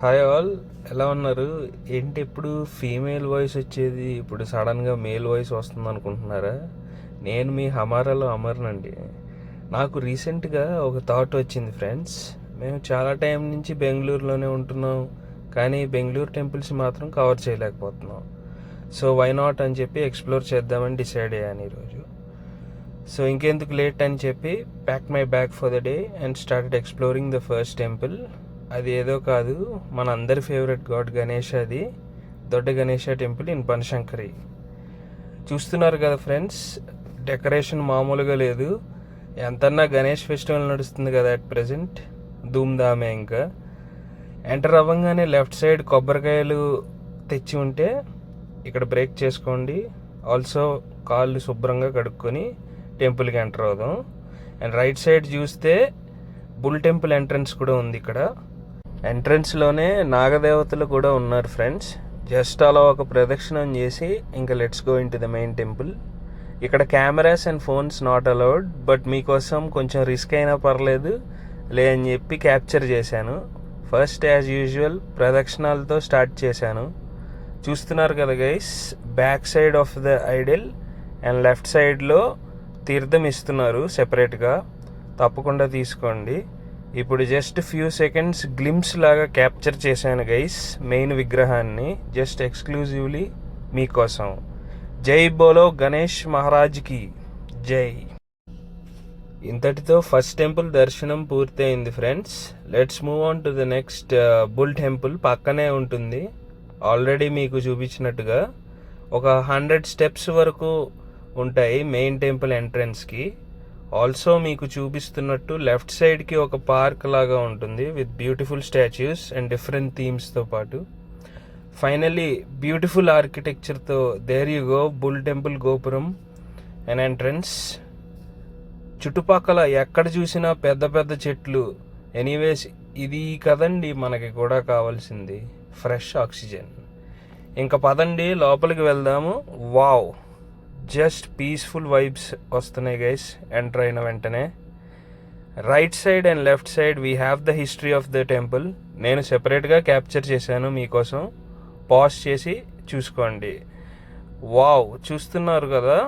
Hi all, ఎలా ఉన్నారు? ఏంటి ఇప్పుడు ఫీమేల్ వాయిస్ వచ్చేది, ఇప్పుడు సడన్గా మేల్ వాయిస్ వస్తుంది అనుకుంటున్నారా? నేను మీ హమారాలో అమర్నండి. నాకు రీసెంట్గా ఒక థాట్ వచ్చింది ఫ్రెండ్స్. మేము చాలా టైం నుంచి బెంగళూరులోనే ఉంటున్నాం, కానీ బెంగళూరు టెంపుల్స్ మాత్రం కవర్ చేయలేకపోతున్నాం. సో వై నాట్ అని చెప్పి ఎక్స్ప్లోర్ చేద్దామని డిసైడ్ అయ్యాను ఈరోజు. సో ఇంకెందుకు లేట్ అని చెప్పి pack my bag for the day and started exploring the first temple. అది ఏదో కాదు, మన అందరి ఫేవరెట్ గాడ్ గణేష్, అది దొడ్డ గణేష టెంపుల్ ఇన్ బనశంకరి. చూస్తున్నారు కదా ఫ్రెండ్స్, డెకరేషన్ మామూలుగా లేదు. ఎంతన్నా గణేష్ ఫెస్టివల్ నడుస్తుంది కదా అట్ ప్రజెంట్, ధూమ్ధామే. ఇంకా ఎంటర్ అవ్వగానే లెఫ్ట్ సైడ్ కొబ్బరికాయలు తెచ్చి ఉంటే ఇక్కడ బ్రేక్ చేసుకోండి. ఆల్సో కాళ్ళు శుభ్రంగా కడుక్కొని టెంపుల్కి ఎంటర్ అవుదాం. అండ్ రైట్ సైడ్ చూస్తే బుల్ టెంపుల్ ఎంట్రన్స్ కూడా ఉంది. ఇక్కడ ఎంట్రన్స్లోనే నాగదేవతలు కూడా ఉన్నారు ఫ్రెండ్స్. జస్ట్ అలా ఒక ప్రదక్షిణం చేసి ఇంకా let's go into the main temple. ఇక్కడ cameras and phones not allowed, but మీకోసం కొంచెం రిస్క్ అయినా పర్లేదు లే అని చెప్పి క్యాప్చర్ చేశాను. ఫస్ట్ యాజ్ యూజువల్ ప్రదక్షిణాలతో స్టార్ట్ చేశాను. చూస్తున్నారు కదా guys, back side of the Idol and left సైడ్లో తీర్థం ఇస్తున్నారు సెపరేట్గా, తప్పకుండా తీసుకోండి. ఇప్పుడు జస్ట్ ఫ్యూ సెకండ్స్ గ్లిమ్స్ లాగా క్యాప్చర్ చేశాను గైస్ మెయిన్ విగ్రహాన్ని, జస్ట్ ఎక్స్క్లూజివ్లీ మీకోసం. జై బోలో గణేష్ మహారాజ్కి జై. ఇంతటితో ఫస్ట్ టెంపుల్ దర్శనం పూర్తయింది friends. Let's move on to the next. Bull temple పక్కనే ఉంటుంది, ఆల్రెడీ మీకు చూపించినట్టుగా. ఒక 100 స్టెప్స్ వరకు ఉంటాయి మెయిన్ టెంపుల్ ఎంట్రన్స్కి. ఆల్సో మీకు చూపిస్తున్నట్టు లెఫ్ట్ సైడ్కి ఒక పార్క్ లాగా ఉంటుంది with beautiful statues and different థీమ్స్తో పాటు. ఫైనల్లీ బ్యూటిఫుల్ ఆర్కిటెక్చర్తో there you go, bull temple గోపురం అండ్ ఎంట్రన్స్. చుట్టుపక్కల ఎక్కడ చూసినా పెద్ద పెద్ద చెట్లు. ఎనీవేస్, ఇది కదండి మనకి కూడా కావాల్సింది, ఫ్రెష్ ఆక్సిజన్. ఇంకా పదండి లోపలికి వెళ్దాము. వావ్, జస్ట్ పీస్ఫుల్ వైబ్స్ వస్తున్నాయి గైస్ ఎంటర్ అయిన వెంటనే. Right side and left side we have the history of the temple. నేను సెపరేట్గా క్యాప్చర్ చేశాను మీకోసం, పాజ్ చేసి చూసుకోండి. వావ్, చూస్తున్నారు కదా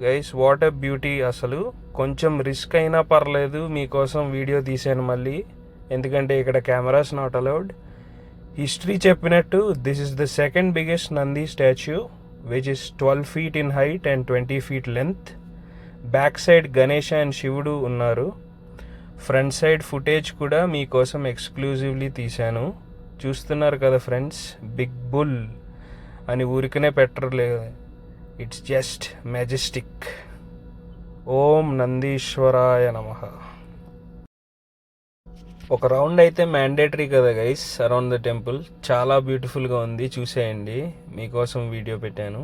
గైస్, వాట్ ఎ బ్యూటీ. అసలు కొంచెం రిస్క్ అయినా పర్లేదు మీకోసం వీడియో తీశాను మళ్ళీ, ఎందుకంటే ఇక్కడ కెమెరాస్ నాట్ అలౌడ్. హిస్టరీ చెప్పినట్టు this is the second biggest Nandi statue, which is 12 feet in height and 20 feet length. Back side Ganesha and శివుడు ఉన్నారు. ఫ్రంట్ సైడ్ ఫుటేజ్ కూడా మీకోసం ఎక్స్క్లూజివ్లీ తీశాను. చూస్తున్నారు కదా ఫ్రెండ్స్, బిగ్ బుల్ అని ఊరికనే పెట్టలేదు, ఇట్స్ జస్ట్ మెజెస్టిక్. ఓం నందీశ్వరాయ నమః. ఒక రౌండ్ అయితే మ్యాండేటరీ కదా గైస్ అరౌండ్ ద టెంపుల్. చాలా బ్యూటిఫుల్గా ఉంది, చూసేయండి. మీకోసం వీడియో పెట్టాను.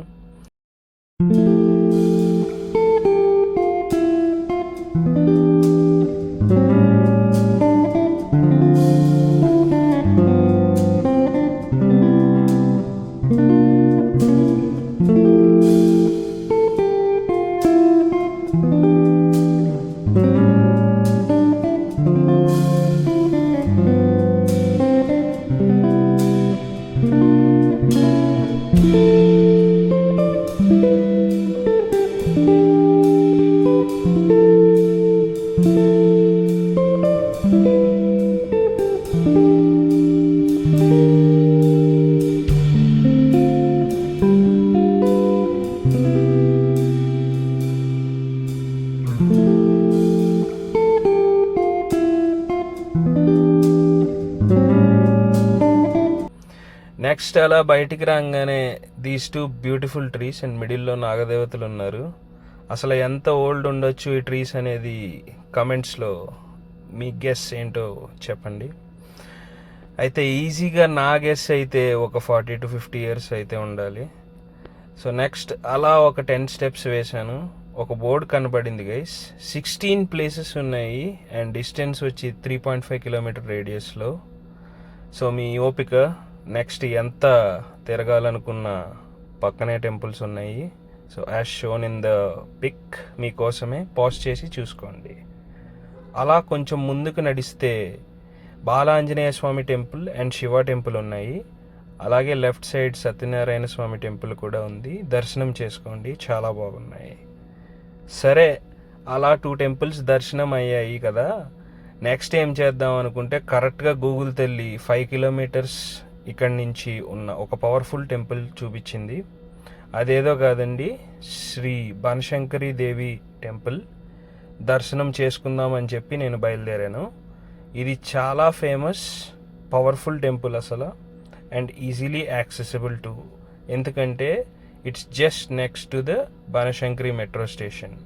నెక్స్ట్ అలా బయటికి రాగానే these two beautiful trees and మిడిల్లో నాగదేవతలు ఉన్నారు. అసలు ఎంత ఓల్డ్ ఉండొచ్చు ఈ ట్రీస్ అనేది కమెంట్స్లో మీ గెస్ ఏంటో చెప్పండి. అయితే ఈజీగా నా గెస్ అయితే ఒక 40 to 50 years అయితే ఉండాలి. సో నెక్స్ట్ అలా ఒక 10 steps వేశాను. ఒక బోర్డు కనపడింది గైస్, 16 places ఉన్నాయి అండ్ డిస్టెన్స్ వచ్చి 3.5 kilometer రేడియస్లో. సో మీ ఓపిక, నెక్స్ట్ ఎంత తిరగాలనుకున్న పక్కనే టెంపుల్స్ ఉన్నాయి. So as shown in the pic మీకోసమే పాజ్ చేసి చూసుకోండి. అలా కొంచెం ముందుకు నడిస్తే Balanjaneya Swamy temple and Shiva temple ఉన్నాయి. అలాగే left side Satyanarayana Swamy temple కూడా ఉంది. దర్శనం చేసుకోండి, చాలా బాగున్నాయి. సరే, అలా 2 టెంపుల్స్ దర్శనం అయ్యాయి కదా. నెక్స్ట్ ఏం చేద్దాం అనుకుంటే కరెక్ట్గా గూగుల్ తల్లి 5 కిలోమీటర్స్ ఇక్కడి నుంచి ఉన్న ఒక పవర్ఫుల్ టెంపుల్ చూపించింది. అదేదో కాదండి, శ్రీ బనశంకరి దేవి టెంపుల్. దర్శనం చేసుకుందామని చెప్పి నేను బయలుదేరాను. ఇది చాలా ఫేమస్ పవర్ఫుల్ టెంపుల్ అసలు, అండ్ ఈజీలీ యాక్సెసిబుల్ టు. ఎందుకంటే it's just next to the Banashankari metro station.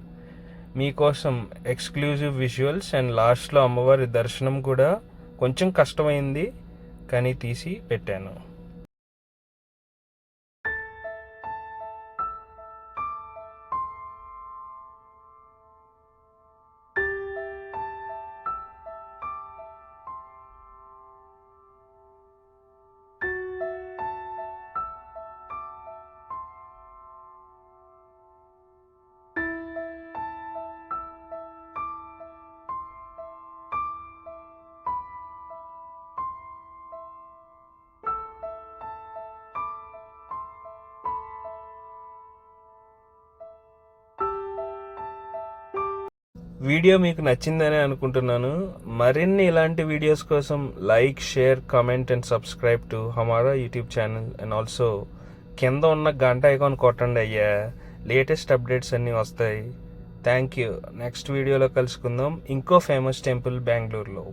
మీకోసం ఎక్స్క్లూజివ్ విజువల్స్ అండ్ లాస్ట్లో అమ్మవారి దర్శనం కూడా కొంచెం కష్టమైంది, కానీ తీసి పెట్టాను. వీడియో మీకు నచ్చిందని అనుకుంటున్నాను. మరిన్ని ఇలాంటి వీడియోస్ కోసం like, share, comment and subscribe to హమారా యూట్యూబ్ ఛానల్. అండ్ ఆల్సో కింద ఉన్న గంట ఐకాన్ కొట్టండి అయ్యా, లేటెస్ట్ అప్డేట్స్ అన్నీ వస్తాయి. Thank you. నెక్స్ట్ వీడియోలో కలుసుకుందాం ఇంకో ఫేమస్ టెంపుల్ బెంగళూరులో.